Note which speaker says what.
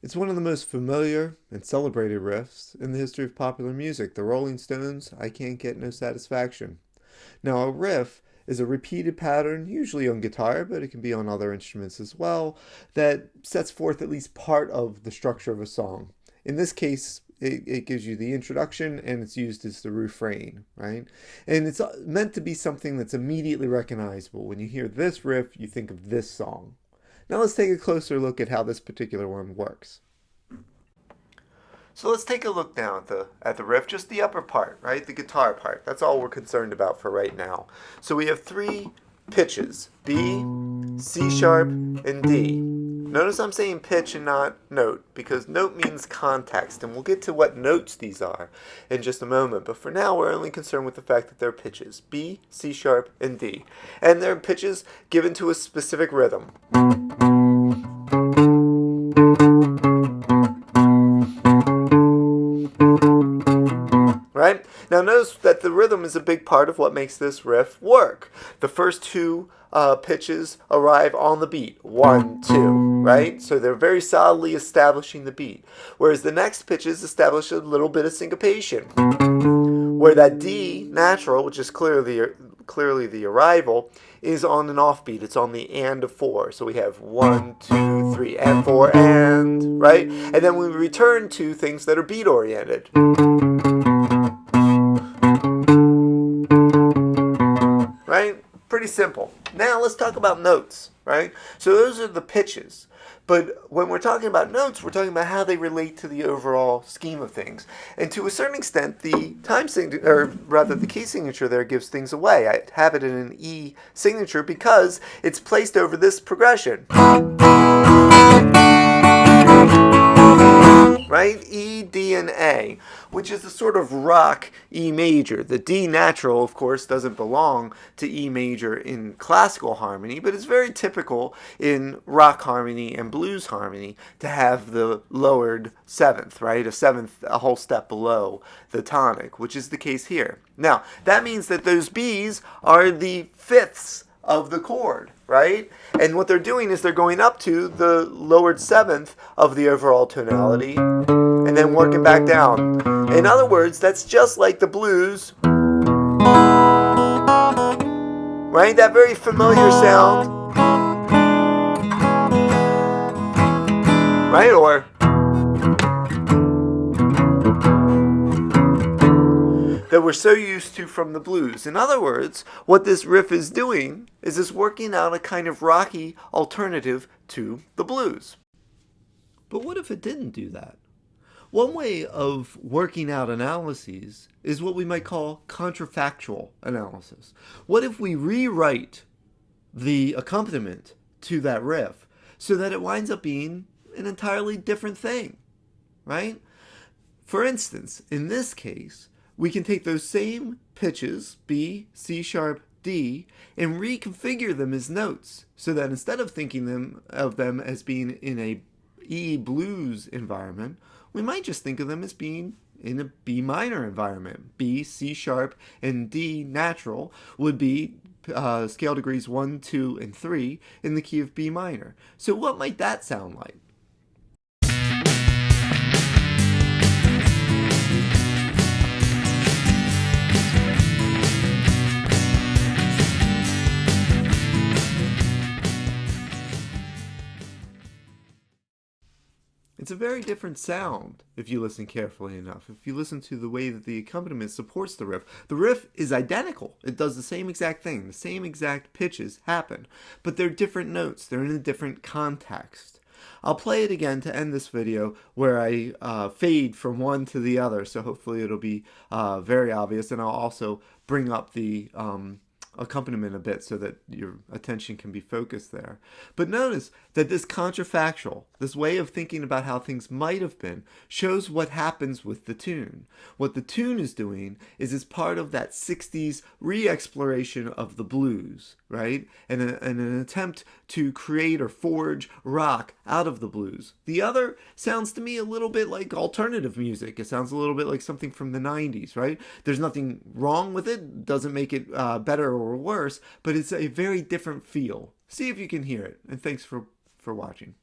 Speaker 1: It's one of the most familiar and celebrated riffs in the history of popular music. The Rolling Stones, I Can't Get No Satisfaction. Now, a riff is a repeated pattern, usually on guitar, but it can be on other instruments as well, that sets forth at least part of the structure of a song. In this case, it gives you the introduction and it's used as the refrain, right? And it's meant to be something that's immediately recognizable. When you hear this riff, you think of this song. Now let's take a closer look at how this particular one works. So let's take a look now at the riff, just the upper part, right? The guitar part. That's all we're concerned about for right now. So we have three pitches, B, C sharp, and D. Notice I'm saying pitch and not note, because note means context, and we'll get to what notes these are in just a moment. But for now, we're only concerned with the fact that they're pitches, B, C sharp, and D. And they're pitches given to a specific rhythm. Right? Now notice that the rhythm is a big part of what makes this riff work. The first two pitches arrive on the beat. 1, 2, right? So they're very solidly establishing the beat. Whereas the next pitches establish a little bit of syncopation. Where that D natural, which is clearly the arrival, is on an offbeat. It's on the and of 4. So we have 1, 2, 3, and 4, and, right? And then we return to things that are beat oriented. Right? Pretty simple. Now let's talk about notes, right? So those are the pitches. But when we're talking about notes, we're talking about how they relate to the overall scheme of things. And to a certain extent, the the key signature there gives things away. I have it in an E signature because it's placed over this progression. Right? E, D, and A, which is a sort of rock E major. The D natural, of course, doesn't belong to E major in classical harmony, but it's very typical in rock harmony and blues harmony to have the lowered seventh, right? A seventh, a whole step below the tonic, which is the case here. Now, that means that those Bs are the fifths of the chord, right? And what they're doing is they're going up to the lowered seventh of the overall tonality and then working back down. In other words, that's just like the blues, right? That very familiar sound, right? Or that we're so used to from the blues. In other words, what this riff is doing is it's working out a kind of rocky alternative to the blues. But what if it didn't do that? One way of working out analyses is what we might call contrafactual analysis. What if we rewrite the accompaniment to that riff so that it winds up being an entirely different thing, right? For instance, in this case, we can take those same pitches, B, C sharp, D, and reconfigure them as notes so that instead of thinking of them as being in a E blues environment, we might just think of them as being in a B minor environment. B, C sharp, and D natural would be scale degrees 1, 2, and 3 in the key of B minor. So what might that sound like? It's a very different sound if you listen carefully enough. If you listen to the way that the accompaniment supports the riff is identical. It does the same exact thing. The same exact pitches happen, but they're different notes. They're in a different context. I'll play it again to end this video where I fade from one to the other, so hopefully it'll be very obvious, and I'll also bring up the accompaniment a bit so that your attention can be focused there. But notice that this contrafactual, this way of thinking about how things might have been, shows what happens with the tune. What the tune is doing is it's part of that 60s re-exploration of the blues, right? And an attempt to create or forge rock out of the blues. The other sounds to me a little bit like alternative music. It sounds a little bit like something from the 90s, right? There's nothing wrong with it. Doesn't make it better or worse, but it's a very different feel. See if you can hear it. And thanks for watching.